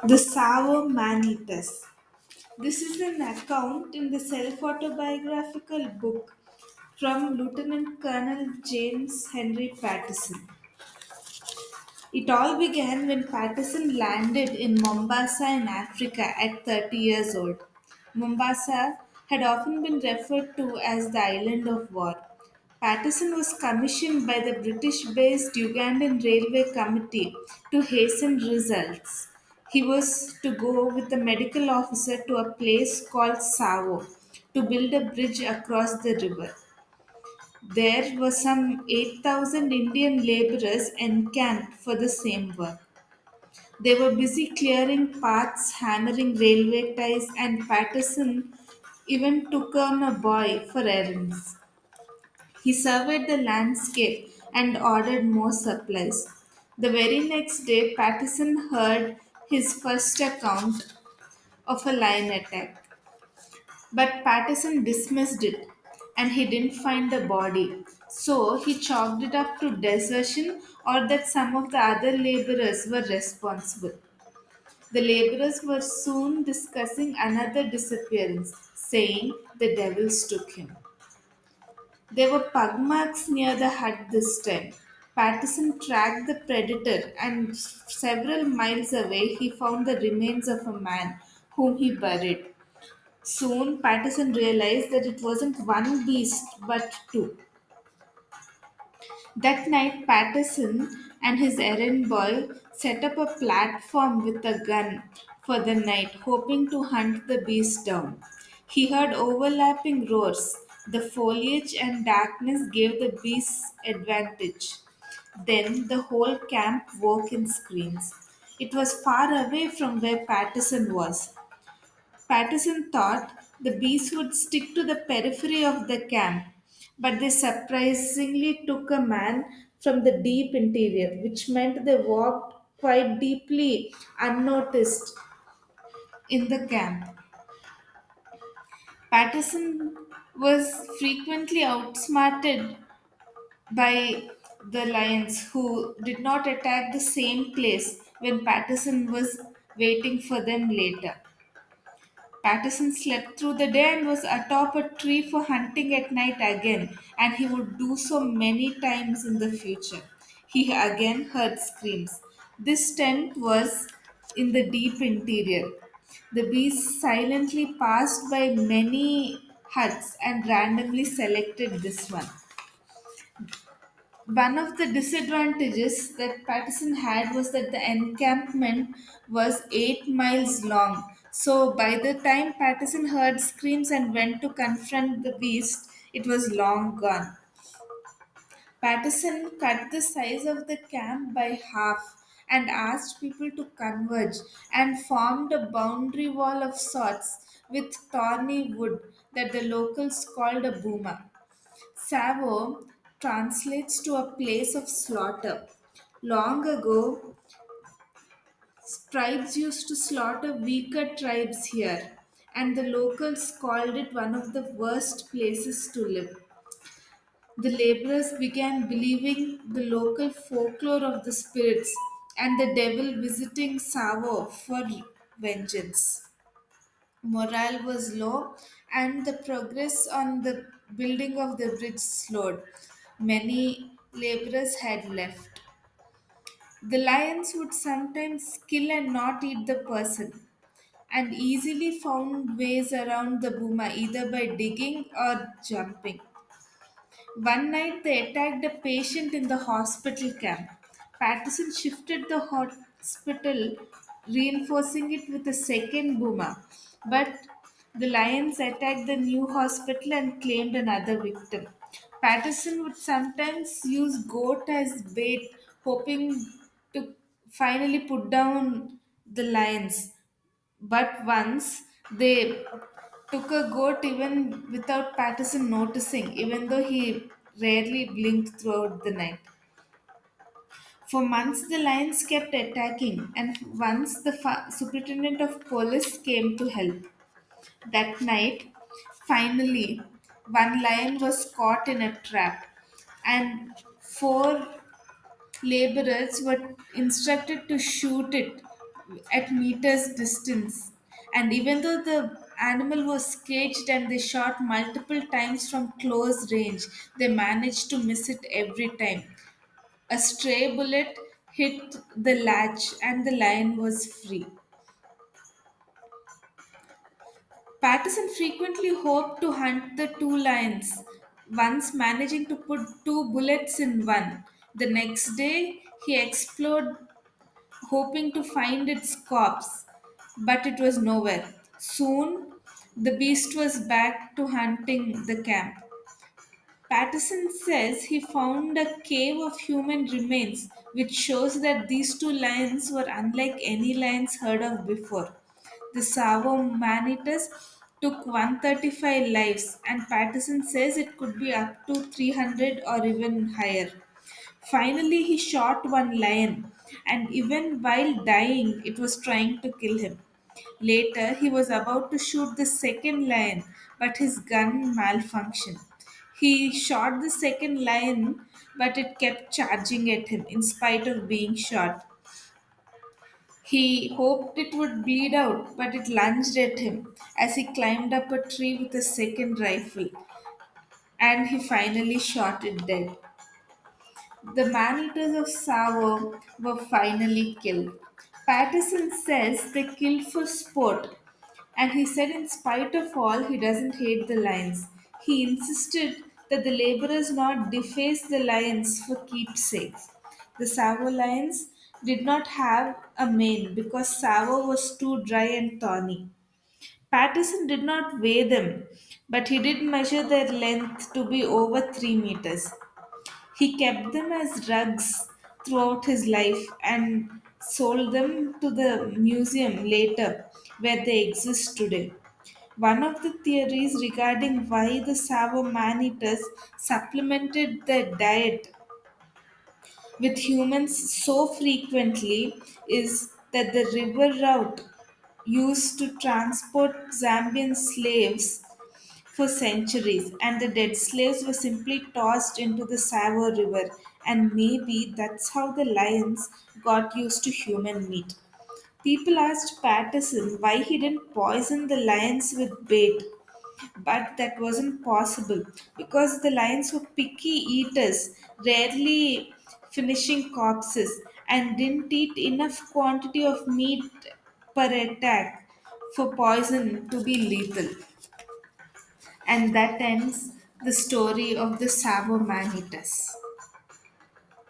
The Tsavo Man-Eaters. This is an account in the self-autobiographical book from Lieutenant Colonel James Henry Patterson. It all began when Patterson landed in Mombasa in Africa at 30 years old. Mombasa had often been referred to as the island of war. Patterson was commissioned by the British based Ugandan Railway Committee to hasten results. He was to go with a medical officer to a place called Tsavo to build a bridge across the river. There were some 8,000 Indian laborers encamped for the same work. They were busy clearing paths, hammering railway ties, and Patterson even took on a boy for errands. He surveyed the landscape and ordered more supplies. The very next day, Patterson heard his first account of a lion attack. But Patterson dismissed it and he didn't find the body. So he chalked it up to desertion or that some of the other laborers were responsible. The laborers were soon discussing another disappearance, saying the devils took him. There were pug marks near the hut this time. Patterson tracked the predator, and several miles away, he found the remains of a man whom he buried. Soon, Patterson realized that it wasn't one beast but two. That night, Patterson and his errand boy set up a platform with a gun for the night, hoping to hunt the beast down. He heard overlapping roars. The foliage and darkness gave the beasts advantage. Then the whole camp woke in screams. It was far away from where Patterson was. Patterson thought the bees would stick to the periphery of the camp, but they surprisingly took a man from the deep interior, which meant they walked quite deeply unnoticed in the camp. Patterson was frequently outsmarted by the lions, who did not attack the same place when Patterson was waiting for them later. Patterson slept through the day and was atop a tree for hunting at night again, and he would do so many times in the future. He again heard screams. This tent was in the deep interior. The bees silently passed by many huts and randomly selected this one. One of the disadvantages that Patterson had was that the encampment was 8 miles long. So by the time Patterson heard screams and went to confront the beast, it was long gone. Patterson cut the size of the camp by half and asked people to converge and formed a boundary wall of sorts with thorny wood that the locals called a boomer. Tsavo translates to a place of slaughter. Long ago, tribes used to slaughter weaker tribes here, and the locals called it one of the worst places to live. The laborers began believing the local folklore of the spirits and the devil visiting Tsavo for vengeance. Morale was low and the progress on the building of the bridge slowed. Many laborers had left. The lions would sometimes kill and not eat the person, and easily found ways around the boma either by digging or jumping. One night they attacked a patient in the hospital camp. Patterson shifted the hospital, reinforcing it with a second boomer. But the lions attacked the new hospital and claimed another victim. Patterson would sometimes use goat as bait, hoping to finally put down the lions. But once they took a goat even without Patterson noticing, even though he rarely blinked throughout the night. For months, the lions kept attacking, and once the superintendent of police came to help. That night, finally, one lion was caught in a trap, and four laborers were instructed to shoot it at meters distance. And even though the animal was caged and they shot multiple times from close range, they managed to miss it every time. A stray bullet hit the latch and the lion was free. Patterson frequently hoped to hunt the two lions, once managing to put two bullets in one. The next day, he explored hoping to find its corpse, but it was nowhere. Soon, the beast was back to hunting the camp. Patterson says he found a cave of human remains, which shows that these two lions were unlike any lions heard of before. The Tsavo manitus took 135 lives, and Patterson says it could be up to 300 or even higher. Finally, he shot one lion, and even while dying, it was trying to kill him. Later, he was about to shoot the second lion, but his gun malfunctioned. He shot the second lion, but it kept charging at him in spite of being shot. He hoped it would bleed out, but it lunged at him as he climbed up a tree with a second rifle, and he finally shot it dead. The man-eaters of Tsavo were finally killed. Patterson says they killed for sport, and he said in spite of all, he doesn't hate the lions. He insisted that the laborers not deface the lions for keepsakes. The Tsavo lions did not have a mane because Tsavo was too dry and thorny. Patterson did not weigh them, but he did measure their length to be over 3 meters. He kept them as rugs throughout his life and sold them to the museum later, where they exist today. One of the theories regarding why the Savo man eaters supplemented their diet with humans so frequently is that the river route used to transport Zambian slaves for centuries, and the dead slaves were simply tossed into the Savo River, and maybe that's how the lions got used to human meat. People asked Patterson why he didn't poison the lions with bait, but that wasn't possible because the lions were picky eaters, rarely finishing corpses, and didn't eat enough quantity of meat per attack for poison to be lethal. And that ends the story of the Savo Manitas.